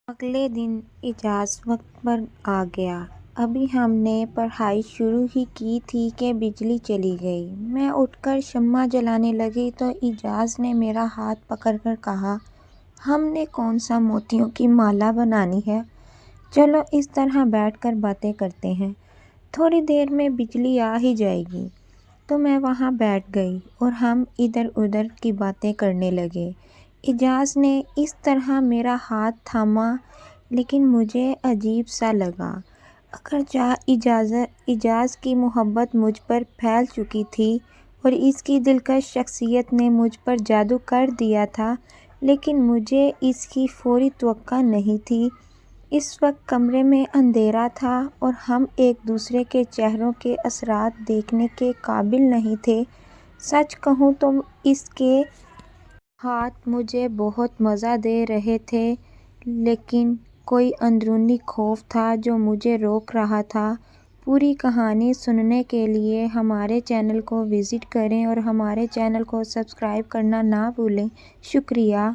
اگلے دن اجاز وقت پر آ گیا۔ ابھی ہم نے پڑھائی شروع ہی کی تھی کہ بجلی چلی گئی۔ میں اٹھ کر شمع جلانے لگی تو اجاز نے میرا ہاتھ پکڑ کر کہا، ہم نے کون سا موتیوں کی مالا بنانی ہے، چلو اس طرح بیٹھ کر باتیں کرتے ہیں، تھوڑی دیر میں بجلی آ ہی جائے گی۔ تو میں وہاں بیٹھ گئی اور ہم ادھر ادھر کی باتیں کرنے لگے۔ اجاز نے اس طرح میرا ہاتھ تھاما لیکن مجھے عجیب سا لگا، اگرچہ اجاز کی محبت مجھ پر پھیل چکی تھی اور اس کی دلکش شخصیت نے مجھ پر جادو کر دیا تھا، لیکن مجھے اس کی فوری توقع نہیں تھی۔ اس وقت کمرے میں اندھیرا تھا اور ہم ایک دوسرے کے چہروں کے اثرات دیکھنے کے قابل نہیں تھے۔ سچ کہوں تو اس کے ہاتھ مجھے بہت مزہ دے رہے تھے، لیکن کوئی اندرونی خوف تھا جو مجھے روک رہا تھا۔ پوری کہانی سننے کے لیے ہمارے چینل کو وزٹ کریں اور ہمارے چینل کو سبسکرائب کرنا نہ بھولیں۔ شکریہ۔